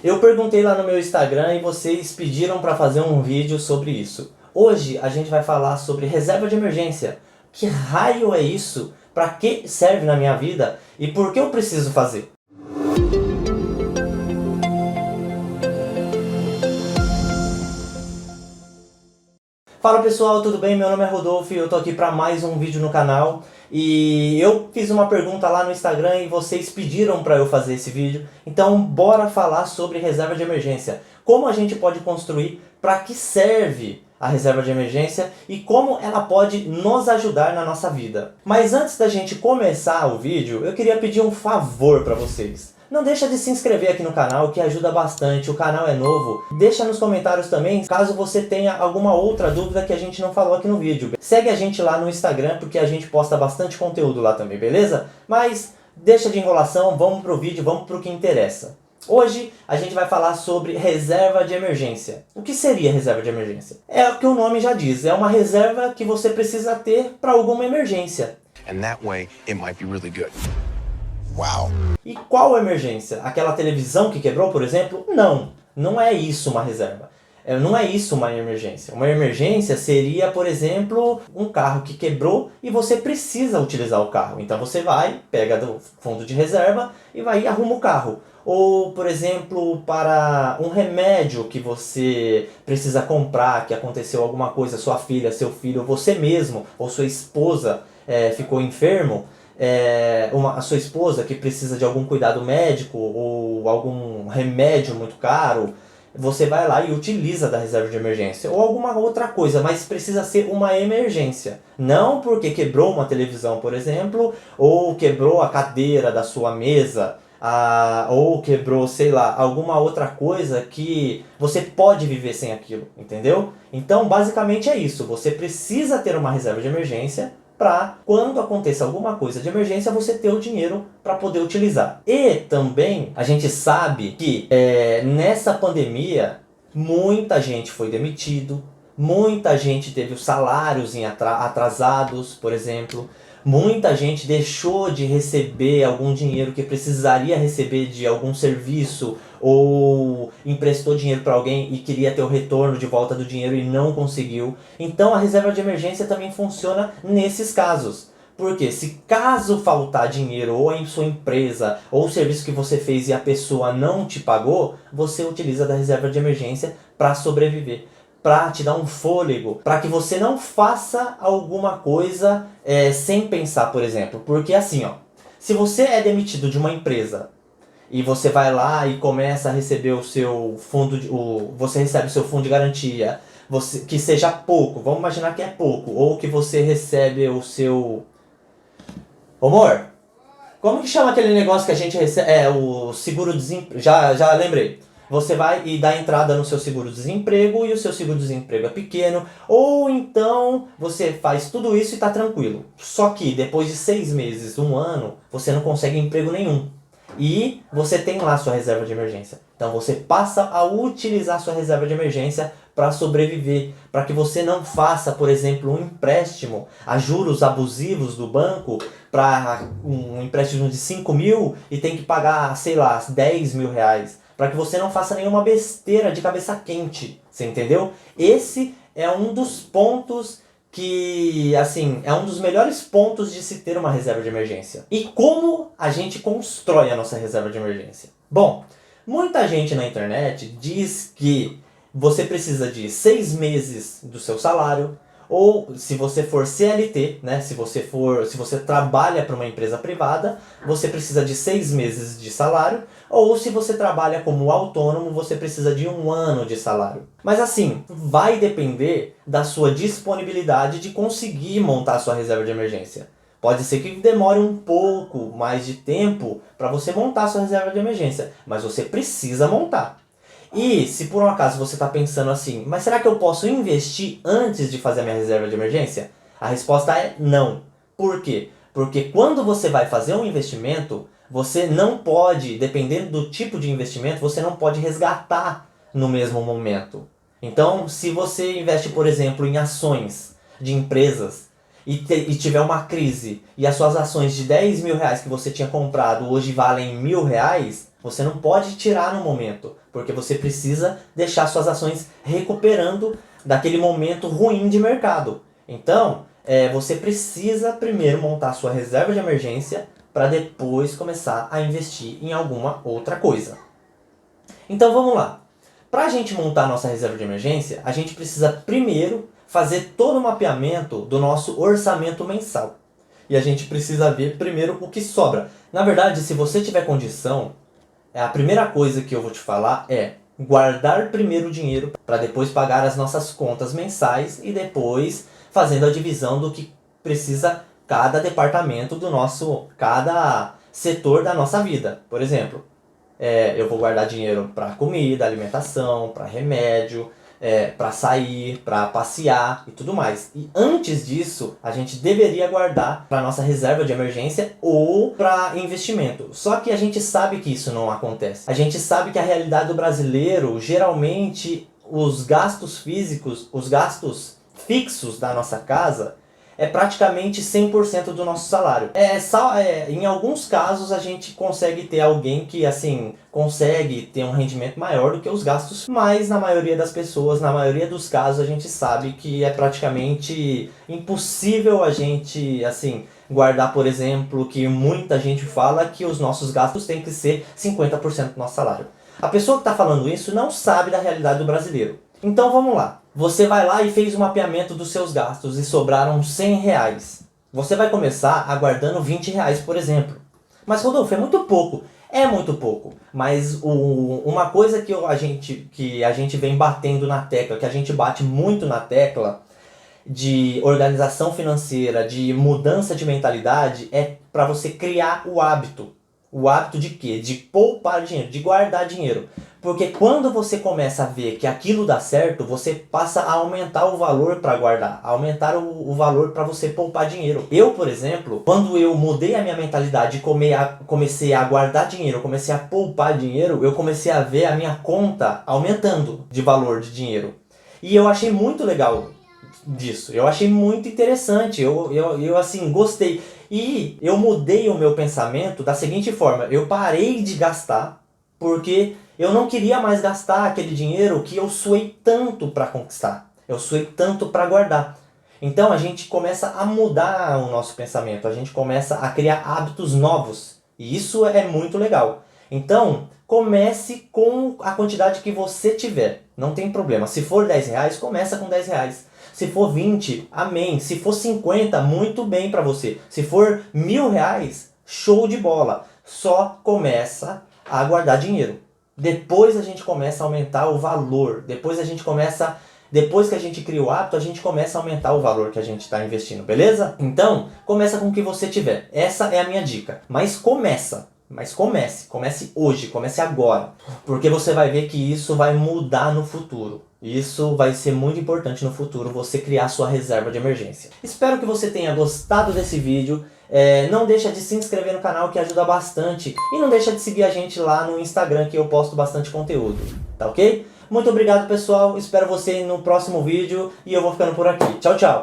Eu perguntei lá no meu Instagram e vocês pediram para fazer um vídeo sobre isso. Hoje a gente vai falar sobre reserva de emergência. Que raio é isso? Para que serve na minha vida? E por que eu preciso fazer? Fala pessoal, tudo bem? Meu nome é Rodolfo e eu tô aqui para mais um vídeo no canal. E eu fiz uma pergunta lá no Instagram e vocês pediram para eu fazer esse vídeo. Então bora falar sobre reserva de emergência. Como a gente pode construir, para que serve a reserva de emergência e como ela pode nos ajudar na nossa vida. Mas antes da gente começar o vídeo, eu queria pedir um favor para vocês. Não deixa de se inscrever aqui no canal, que ajuda bastante, o canal é novo. Deixa nos comentários também, caso você tenha alguma outra dúvida que a gente não falou aqui no vídeo. Segue a gente lá no Instagram, porque a gente posta bastante conteúdo lá também, beleza? Mas deixa de enrolação, vamos pro vídeo, vamos pro que interessa. Hoje a gente vai falar sobre reserva de emergência. O que seria reserva de emergência? É o que o nome já diz, é uma reserva que você precisa ter para alguma emergência. And that way, it might be really good. Wow. E qual emergência? Aquela televisão que quebrou, por exemplo? Não, não é isso uma reserva. Não é isso uma emergência. Uma emergência seria, por exemplo, um carro que quebrou e você precisa utilizar o carro. Então você vai, pega do fundo de reserva e vai e arruma o carro. Ou, por exemplo, para um remédio que você precisa comprar, que aconteceu alguma coisa, sua filha, seu filho, você mesmo, ou sua esposa ficou enfermo, a sua esposa que precisa de algum cuidado médico ou algum remédio muito caro, você vai lá e utiliza da reserva de emergência. Ou alguma outra coisa, mas precisa ser uma emergência. Não porque quebrou uma televisão, por exemplo, ou quebrou a cadeira da sua mesa, ou quebrou, sei lá, alguma outra coisa que você pode viver sem aquilo, entendeu? Então, basicamente é isso. Você precisa ter uma reserva de emergência para quando aconteça alguma coisa de emergência você ter o dinheiro para poder utilizar. E também a gente sabe que nessa pandemia muita gente foi demitido, muita gente teve os salários atrasados, por exemplo. Muita gente deixou de receber algum dinheiro que precisaria receber de algum serviço ou emprestou dinheiro para alguém e queria ter o retorno de volta do dinheiro e não conseguiu. Então a reserva de emergência também funciona nesses casos. Porque se caso faltar dinheiro ou em sua empresa ou o serviço que você fez e a pessoa não te pagou, você utiliza da reserva de emergência para sobreviver. Para te dar um fôlego, para que você não faça alguma coisa sem pensar, por exemplo. Porque assim, ó, se você é demitido de uma empresa e você vai lá e começa a receber o seu fundo, você recebe o seu fundo de garantia, que seja pouco, vamos imaginar que é pouco, ou que você recebe o seu... Amor, como que chama aquele negócio que a gente recebe? O seguro-desemprego, já lembrei. Você vai e dá entrada no seu seguro-desemprego e o seu seguro-desemprego é pequeno. Ou então você faz tudo isso e está tranquilo. Só que depois de 6 meses, 1 ano, você não consegue emprego nenhum. E você tem lá sua reserva de emergência. Então você passa a utilizar sua reserva de emergência para sobreviver. Para que você não faça, por exemplo, um empréstimo a juros abusivos do banco, para um empréstimo de 5 mil e tem que pagar, sei lá, 10 mil reais. Para que você não faça nenhuma besteira de cabeça quente, você entendeu? Esse é um dos pontos que, assim, é um dos melhores pontos de se ter uma reserva de emergência. E como a gente constrói a nossa reserva de emergência? Bom, muita gente na internet diz que você precisa de 6 meses do seu salário, ou se você for CLT, né, se você trabalha para uma empresa privada, você precisa de 6 meses de salário, ou se você trabalha como autônomo, você precisa de 1 ano de salário. Mas assim, vai depender da sua disponibilidade de conseguir montar a sua reserva de emergência. Pode ser que demore um pouco mais de tempo para você montar a sua reserva de emergência, mas você precisa montar. E se por um acaso você está pensando assim, mas será que eu posso investir antes de fazer a minha reserva de emergência? A resposta é não. Por quê? Porque quando você vai fazer um investimento, você não pode, dependendo do tipo de investimento, você não pode resgatar no mesmo momento. Então, se você investe, por exemplo, em ações de empresas e tiver uma crise e as suas ações de 10 mil reais que você tinha comprado hoje valem 1.000 reais, você não pode tirar no momento. porque você precisa deixar suas ações recuperando daquele momento ruim de mercado. Então, você precisa primeiro montar sua reserva de emergência para depois começar a investir em alguma outra coisa. Então vamos lá. Para a gente montar nossa reserva de emergência, a gente precisa primeiro fazer todo o mapeamento do nosso orçamento mensal. E a gente precisa ver primeiro o que sobra. Na verdade, se você tiver condição, a primeira coisa que eu vou te falar é guardar primeiro o dinheiro para depois pagar as nossas contas mensais e depois fazendo a divisão do que precisa cada departamento do nosso, cada setor da nossa vida. Por exemplo, eu vou guardar dinheiro para comida, alimentação, para remédio, para sair, para passear e tudo mais. E antes disso, a gente deveria guardar para nossa reserva de emergência ou para investimento. Só que a gente sabe que isso não acontece. A gente sabe que a realidade do brasileiro, geralmente, os gastos físicos, os gastos fixos da nossa casa é praticamente 100% do nosso salário. Em alguns casos a gente consegue ter alguém que assim consegue ter um rendimento maior do que os gastos, mas na maioria das pessoas, na maioria dos casos, a gente sabe que é praticamente impossível a gente assim guardar, por exemplo, que muita gente fala que os nossos gastos têm que ser 50% do nosso salário. A pessoa que está falando isso não sabe da realidade do brasileiro. Então vamos lá. Você vai lá e fez o mapeamento dos seus gastos e sobraram R$100. Você vai começar aguardando R$20, por exemplo. Mas Rodolfo, é muito pouco. É muito pouco. Mas uma coisa que a gente vem batendo na tecla, que a gente bate muito na tecla de organização financeira, de mudança de mentalidade, é para você criar o hábito. O hábito de quê? De poupar dinheiro, de guardar dinheiro. Porque quando você começa a ver que aquilo dá certo, você passa a aumentar o valor para guardar, a aumentar o valor para você poupar dinheiro. Eu, por exemplo, quando eu mudei a minha mentalidade e comecei a guardar dinheiro, comecei a poupar dinheiro, eu comecei a ver a minha conta aumentando de valor de dinheiro. E eu achei muito legal disso, eu achei muito interessante, eu assim, gostei. E eu mudei o meu pensamento da seguinte forma: eu parei de gastar porque eu não queria mais gastar aquele dinheiro que eu suei tanto para conquistar, eu suei tanto para guardar. Então a gente começa a mudar o nosso pensamento, a gente começa a criar hábitos novos, e isso é muito legal. Então comece com a quantidade que você tiver, não tem problema. Se for R$10, começa com R$10. Se for 20, amém. Se for 50, muito bem para você. Se for R$1.000, show de bola. Só começa a guardar dinheiro. Depois a gente começa a aumentar o valor. Depois que a gente cria o hábito, a gente começa a aumentar o valor que a gente está investindo, beleza? Então, começa com o que você tiver. Essa é a minha dica. Mas comece hoje, comece agora. Porque você vai ver que isso vai mudar no futuro. Isso vai ser muito importante no futuro, você criar sua reserva de emergência. Espero que você tenha gostado desse vídeo. Não deixa de se inscrever no canal, que ajuda bastante. E não deixa de seguir a gente lá no Instagram, que eu posto bastante conteúdo. Tá ok? Muito obrigado, pessoal. Espero você no próximo vídeo. E eu vou ficando por aqui. Tchau, tchau.